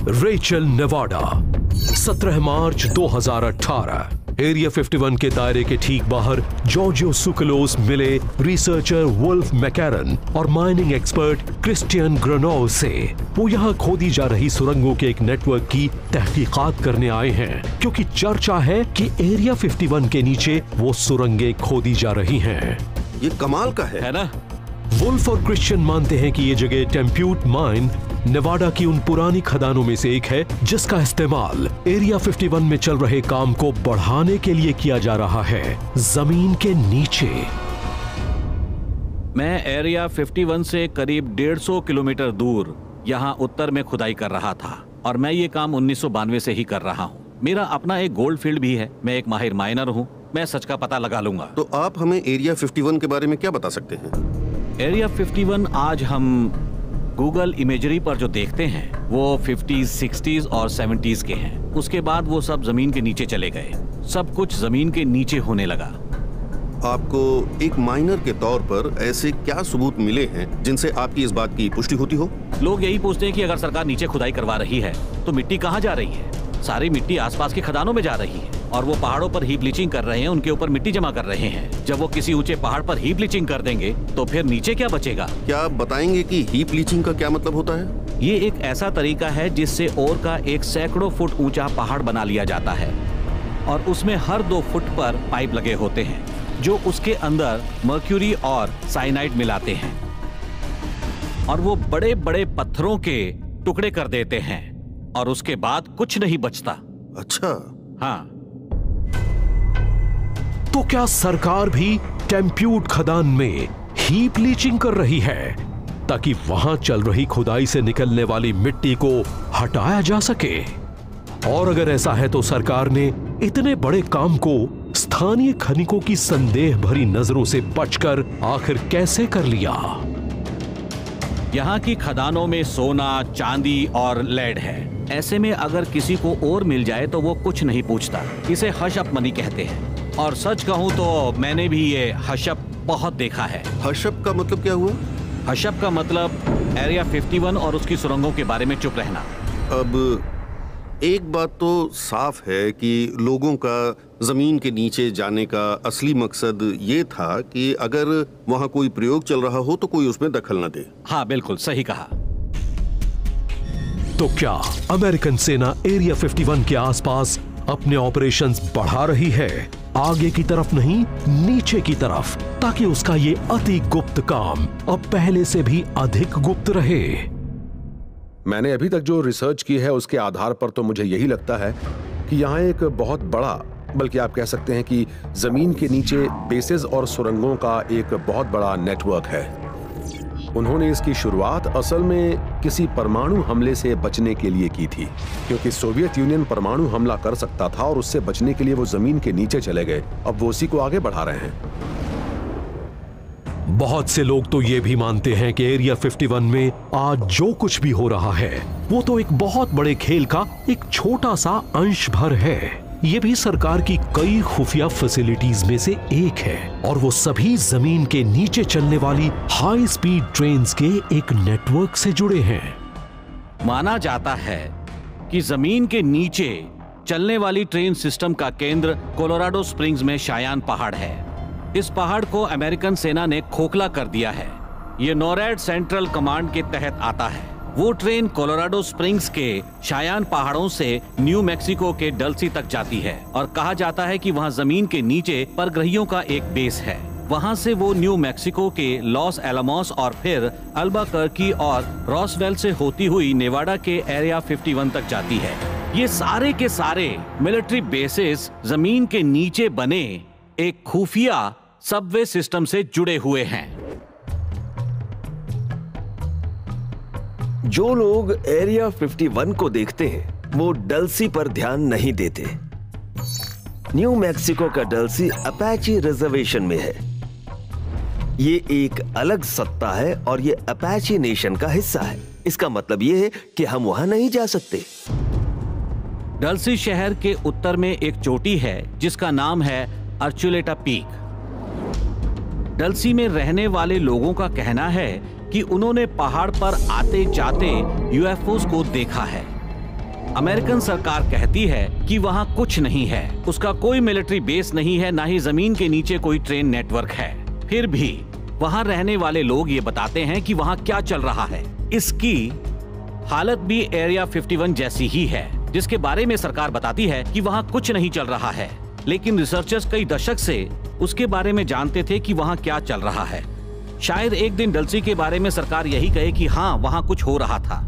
Rachel, Nevada. 17 मार्च 2018। Area 51 के दायरे के ठीक बाहर जॉर्जियो सुकलोस मिले रिसर्चर वुल्फ मैकैरन और माइनिंग एक्सपर्ट क्रिस्टियन ग्रेनोव से। वो यहाँ खोदी जा रही सुरंगों के एक नेटवर्क की तहकीकात करने आए हैं, क्योंकि चर्चा है कि एरिया 51 के नीचे वो सुरंगें खोदी जा रही हैं। ये कमाल का है ना? वुल्फ और क्रिश्चियन मानते हैं कि ये जगह टेम्प्यूट माइन नेवाडा की उन पुरानी खदानों में से एक है जिसका इस्तेमाल एरिया 51 में चल रहे काम को बढ़ाने के लिए किया जा रहा है, जमीन के नीचे। मैं एरिया 51 से करीब 150 किलोमीटर दूर यहाँ उत्तर में खुदाई कर रहा था और मैं ये काम 1992 से ही कर रहा हूँ। मेरा अपना एक गोल्ड फील्ड भी है। मैं एक माहिर माइनर हूँ। मैं सच का पता लगा लूंगा। तो आप हमें एरिया 51 के बारे में क्या बता सकते हैं? एरिया 51 आज हम गूगल इमेजरी पर जो देखते हैं वो 50s, 60s और 70s के हैं। उसके बाद वो सब जमीन के नीचे चले गए। सब कुछ जमीन के नीचे होने लगा। आपको एक माइनर के तौर पर ऐसे क्या सबूत मिले हैं जिनसे आपकी इस बात की पुष्टि होती हो? लोग यही पूछते हैं कि अगर सरकार नीचे खुदाई करवा रही है तो मिट्टी कहाँ जा रही है? सारी मिट्टी आसपास के खदानों में जा रही है और वो पहाड़ों पर हीप लीचिंग कर रहे हैं, उनके ऊपर मिट्टी जमा कर रहे हैं। जब वो किसी ऊंचे पहाड़ पर हीप लीचिंग कर देंगे तो फिर नीचे क्या बचेगा? क्या आप बताएंगे कि हीप लीचिंग का क्या मतलब होता है? ये एक ऐसा तरीका है जिससे ओर का एक सैकड़ों फुट ऊंचा पहाड़ बना लिया जाता है और उसमें हर 2 फुट पर पाइप लगे होते हैं जो उसके अंदर मर्क्यूरी और साइनाइड मिलाते हैं और वो बड़े बड़े पत्थरों के टुकड़े कर देते हैं और उसके बाद कुछ नहीं बचता। अच्छा। हाँ। तो क्या सरकार भी टेम्प्यूट खदान में हीप लीचिंग कर रही है ताकि वहां चल रही खुदाई से निकलने वाली मिट्टी को हटाया जा सके? और अगर ऐसा है तो सरकार ने इतने बड़े काम को स्थानीय खनिकों की संदेह भरी नजरों से बचकर आखिर कैसे कर लिया? यहाँ की खदानों में सोना, चांदी और लेड है। ऐसे में अगर किसी को और मिल जाए तो वो कुछ नहीं पूछता। इसे हश अप मनी कहते हैं और सच कहूँ तो मैंने भी ये हश अप बहुत देखा है। हश अप का मतलब क्या हुआ? हश अप का मतलब एरिया 51 और उसकी सुरंगों के बारे में चुप रहना। अब एक बात तो साफ है कि लोगों का जमीन के नीचे जाने का असली मकसद ये था कि अगर वहां कोई प्रयोग चल रहा हो तो कोई उसमें दखल न दे। हाँ, बिल्कुल सही कहा। तो क्या अमेरिकन सेना एरिया 51 के आसपास अपने ऑपरेशंस बढ़ा रही है? आगे की तरफ नहीं, नीचे की तरफ, ताकि उसका ये अति गुप्त काम अब पहले से भी अधिक गुप्त रहे। मैंने अभी तक जो रिसर्च की है उसके आधार पर तो मुझे यही लगता है कि यहाँ एक बहुत बड़ा, बल्कि आप कह सकते हैं कि जमीन के नीचे बेसेस और सुरंगों का एक बहुत बड़ा नेटवर्क है। उन्होंने इसकी शुरुआत असल में किसी परमाणु हमले से बचने के लिए की थी, क्योंकि सोवियत यूनियन परमाणु हमला कर सकता था और उससे बचने के लिए वो जमीन के नीचे चले गए। अब वो उसी को आगे बढ़ा रहे हैं। बहुत से लोग तो ये भी मानते हैं कि एरिया 51 में आज जो कुछ भी हो रहा है वो तो एक बहुत बड़े खेल का एक छोटा सा अंश भर है। ये भी सरकार की कई खुफिया फैसिलिटीज में से एक है और वो सभी जमीन के नीचे चलने वाली हाई स्पीड ट्रेन्स के एक नेटवर्क से जुड़े हैं। माना जाता है कि जमीन के नीचे चलने वाली ट्रेन सिस्टम का केंद्र कोलोराडो स्प्रिंग्स में शायान पहाड़ है। इस पहाड़ को अमेरिकन सेना ने खोखला कर दिया है। ये नॉरैड सेंट्रल कमांड के तहत आता है। वो ट्रेन कोलोराडो स्प्रिंग्स के शायान पहाड़ों से न्यू मैक्सिको के डल्सी तक जाती है और कहा जाता है कि वहाँ जमीन के नीचे परग्रहियों का एक बेस है। वहाँ से वो न्यू मैक्सिको के लॉस एलामोस और फिर अल्बाकर्की और रॉसवेल से होती हुई नेवाडा के एरिया 51 तक जाती है। ये सारे के सारे मिलिट्री बेसेस जमीन के नीचे बने एक खुफिया सबवे सिस्टम से जुड़े हुए हैं। जो लोग एरिया 51 को देखते हैं वो डल्सी पर ध्यान नहीं देते। न्यू मैक्सिको का डल्सी अपाची रिजर्वेशन में है। ये एक अलग सत्ता है और ये अपाची नेशन का हिस्सा है। इसका मतलब ये है कि हम वहां नहीं जा सकते। डल्सी शहर के उत्तर में एक चोटी है जिसका नाम है अर्चुलेटा पीक। डल्सी में रहने वाले लोगों का कहना है कि उन्होंने पहाड़ पर आते जाते यूएफओस को देखा है। अमेरिकन सरकार कहती है कि वहाँ कुछ नहीं है, उसका कोई मिलिट्री बेस नहीं है, ना ही जमीन के नीचे कोई ट्रेन नेटवर्क है। फिर भी वहाँ रहने वाले लोग ये बताते हैं कि वहाँ क्या चल रहा है। इसकी हालत भी एरिया 51 जैसी ही है, जिसके बारे में सरकार बताती है कि वहाँ कुछ नहीं चल रहा है, लेकिन रिसर्चर्स कई दशक से उसके बारे में जानते थे कि वहाँ क्या चल रहा है। शायद एक दिन डल्सी के बारे में सरकार यही कहे कि हाँ, वहाँ कुछ हो रहा था।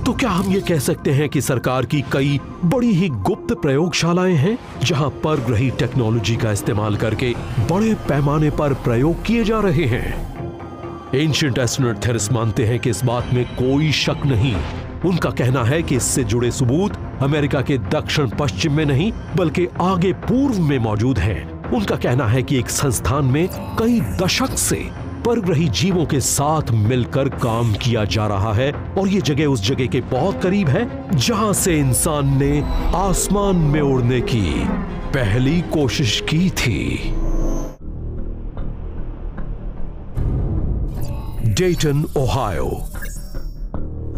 तो क्या हम ये कह सकते हैं कि सरकार की कई बड़ी ही गुप्त प्रयोगशालाएं हैं जहां परग्रही टेक्नोलॉजी का इस्तेमाल करके बड़े पैमाने पर प्रयोग किए जा रहे हैं? एंशिएंट एस्ट्रोनॉट थेरिस मानते हैं कि इस बात में कोई शक नहीं। उनका कहना है कि इससे जुड़े सबूत अमेरिका के दक्षिण पश्चिम में नहीं बल्कि आगे पूर्व में मौजूद हैं। उनका कहना है कि एक संस्थान में कई दशक से परग्रही जीवों के साथ मिलकर काम किया जा रहा है और ये जगह उस जगह के बहुत करीब है जहां से इंसान ने आसमान में उड़ने की पहली कोशिश की थी। डेटन, ओहायो।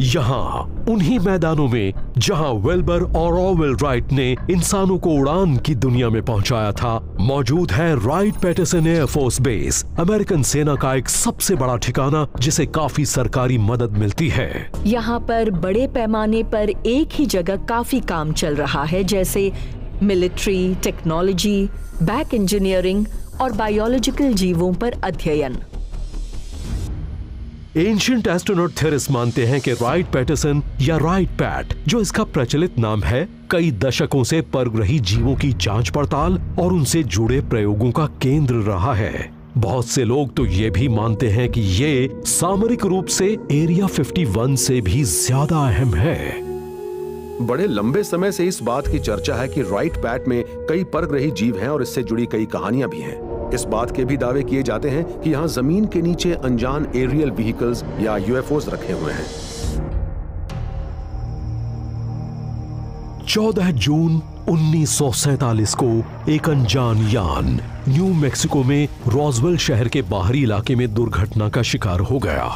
यहां उन्हीं मैदानों में जहां वेल्बर और ऑरवेल राइट ने इंसानों को उड़ान की दुनिया में पहुंचाया था, मौजूद है Wright Patterson Air Force Base, American सेना का एक सबसे बड़ा ठिकाना जिसे काफी सरकारी मदद मिलती है। यहाँ पर बड़े पैमाने पर एक ही जगह काफी काम चल रहा है, जैसे मिलिट्री, टेक्नोलॉजी, बैक इंजीनियरिंग और बायोलॉजिकल जीवों पर अध्ययन। एंशिएंट एस्ट्रोनॉट थेरिस मानते हैं कि राइट पैटरसन या राइट पैट, जो इसका प्रचलित नाम है, कई दशकों से परग्रही जीवों की जांच पड़ताल और उनसे जुड़े प्रयोगों का केंद्र रहा है। बहुत से लोग तो ये भी मानते हैं कि ये सामरिक रूप से एरिया 51 से भी ज्यादा अहम है। बड़े लंबे समय से इस बात की चर्चा है कि राइट पैट में कई परग्रही जीव हैं और इससे जुड़ी कई कहानियां भी हैं। इस बात के भी दावे किए जाते हैं कि यहाँ जमीन के नीचे अनजान एरियल व्हीकल्स या यूएफओज रखे हुए हैं। 14 जून 1947 को एक अनजान यान न्यू मैक्सिको में रॉसवेल शहर के बाहरी इलाके में दुर्घटना का शिकार हो गया।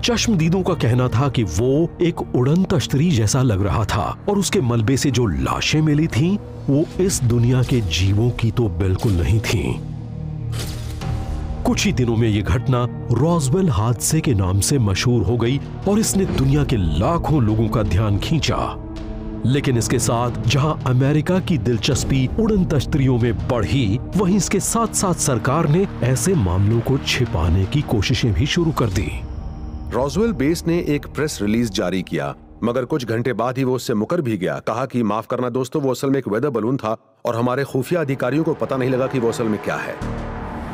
चश्मदीदों का कहना था कि वो एक उड़न तश्तरी जैसा लग रहा था और उसके मलबे से जो लाशें मिली थीं, वो इस दुनिया के जीवों की तो बिल्कुल नहीं थीं। कुछ ही दिनों में यह घटना रॉसवेल हादसे के नाम से मशहूर हो गई और इसने दुनिया के लाखों लोगों का ध्यान खींचा। लेकिन इसके साथ जहां अमेरिका की दिलचस्पी उड़न तश्तरियों में बढ़ी, वहीं इसके साथ साथ सरकार ने ऐसे मामलों को छिपाने की कोशिशें भी शुरू कर दी। रॉसवेल बेस ने एक प्रेस रिलीज जारी किया, मगर कुछ घंटे बाद ही वो उससे मुकर भी गया। कहा कि माफ करना दोस्तों, वो असल में एक वेदर बलून था और हमारे खुफिया अधिकारियों को पता नहीं लगा कि वो असल में क्या है।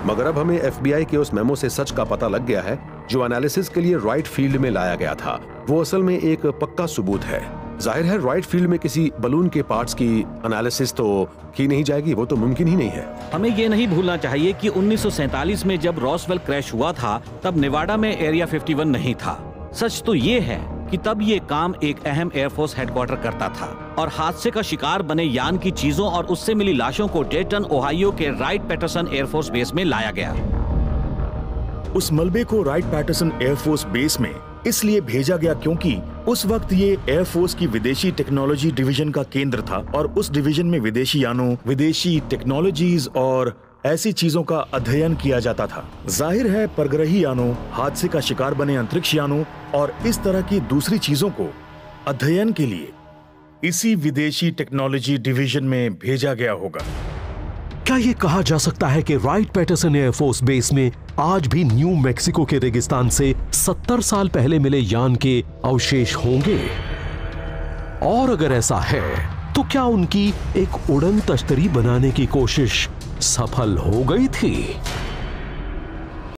मगर अब हमें एफबीआई के उस मेमो से सच का पता लग गया है जो एनालिसिस के लिए राइट फील्ड में लाया गया था। वो असल में एक पक्का सबूत है। जाहिर है राइट फील्ड में किसी बलून के पार्ट्स की एनालिसिस तो की नहीं जाएगी, वो तो मुमकिन ही नहीं है। हमें ये नहीं भूलना चाहिए कि 1947 में जब रॉसवेल क्रैश हुआ था, तब नेवाडा में एरिया 51 नहीं था। सच तो ये है कि तब ये काम एक अहम एयरफोर्स हेडक्वार्टर करता था और हादसे का शिकार बने यान की चीजों और उससे मिली लाशों को डेटन, ओहायो के राइट पैटरसन एयरफोर्स बेस में लाया गया। उस मलबे को राइट पैटरसन एयरफोर्स बेस में इसलिए भेजा गया क्योंकि उस वक्त ये एयरफोर्स की विदेशी टेक्नोलॉजी डिवीजन का केंद्र था और उस डिवीजन में विदेशी यानों, विदेशी टेक्नोलॉजीज और ऐसी चीजों का अध्ययन किया जाता था। जाहिर है परग्रही यानों, हादसे का शिकार बने अंतरिक्ष यानों और इस तरह की दूसरी चीजों को अध्ययन के लिए इसी विदेशी टेक्नोलॉजी डिवीजन में भेजा गया होगा। क्या ये कहा जा सकता है कि राइट पैटरसन एयरफोर्स बेस में आज भी न्यू मैक्सिको के रेगिस्तान से 70 साल पहले मिले यान के अवशेष होंगे? और अगर ऐसा है तो क्या उनकी एक उड़न तश्तरी बनाने की कोशिश सफल हो गई थी?